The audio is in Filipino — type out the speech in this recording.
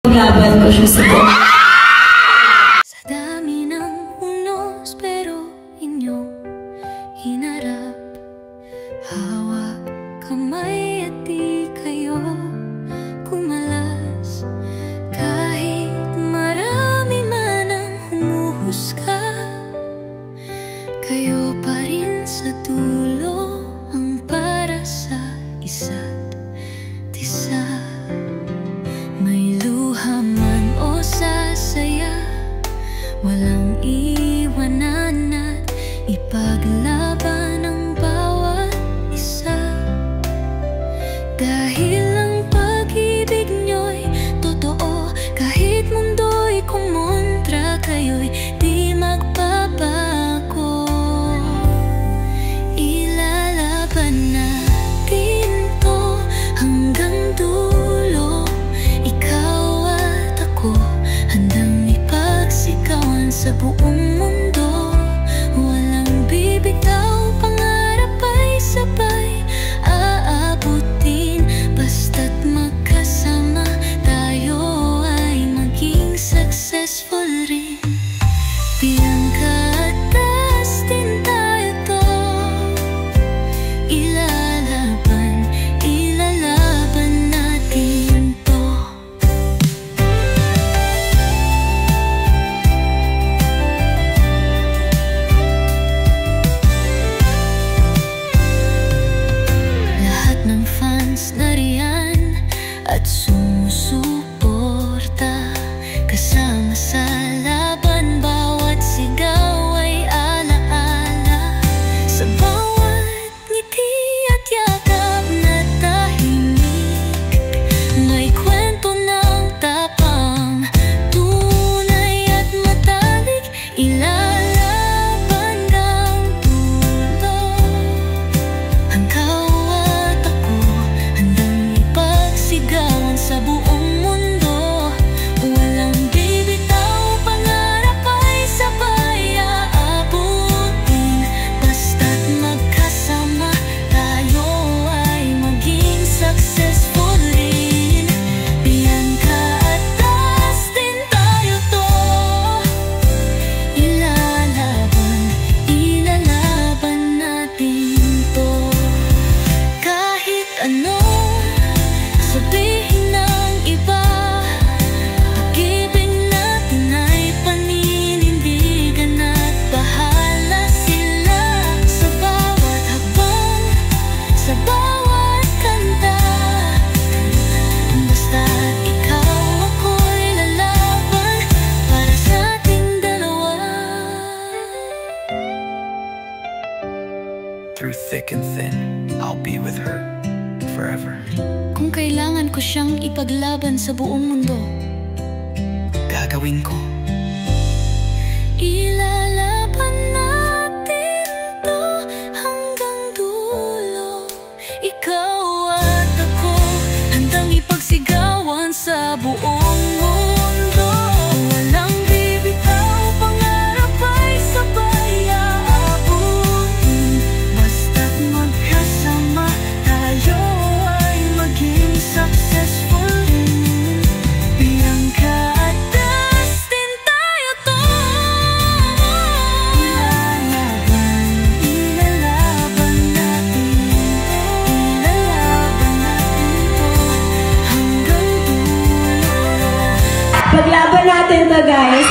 Laban ko siya sa buhay. Sa dami ng unos pero inyong hinarap, hawak kamay at di kayo kumalas. Kahit marami man ang humuhusga, kayo pa rin sa dulo ang para sa isa't isa. May luha man o sasaya, walang iwanan at ipaglaban ang bawat isa. Dahil ang pag-ibig nyo'y totoo, kahit mundo'y kumontra, kayo'y di magbabago. Ilalaban natin to hanggang dulo. Ikaw at ako, handang ipagsigawan sa buong mundo. Walang bibitaw, pangarap ay sabay aabutin. Basta't magkasama tayo ay maging successful rin. Bianca at Dustin, tayo to ilalaban, ilalaban natin to. Lahat ng fans nariyan at sumusuporta, kasama sa laban, bawat sigaw ay alaala. Sa bawat ngiti at yakap na tahimik, may kwento ng tapang, tunay at matalik. Ilalaban hanggang dulo. Ikaw at ako, handang ipagsigawan sa buong mundo. Walang bibitaw, pangarap ay sabay aabutin. Basta't magkasama tayo ay maging successful rin. Bianca at Dustin, tayo to ilalaban, ilalaban natin to. Kahit ano sabihin ng iba, pag-ibig natin ay paninindigan at bahala sila. Sa bawat habang, sa bawat kanta, basta't ikaw ako'y lalaban para sa ating dalawa. Through thick and thin, I'll be with her forever. Kung kailangan ko siyang ipaglaban sa buong mundo, Gagawin ko. ilalaban natin to hanggang dulo. Ikaw at ako, handang ipagsigawan sa buong mundo. Walang bibitaw, pangarap ay sabay aabutin. Basta't magkasama tayo ay maging successful rin. Bianca at Dustin, tayo to ilalaban, ilalaban natin to, ilalaban natin to hanggang dulo. Paglaban natin to, guys.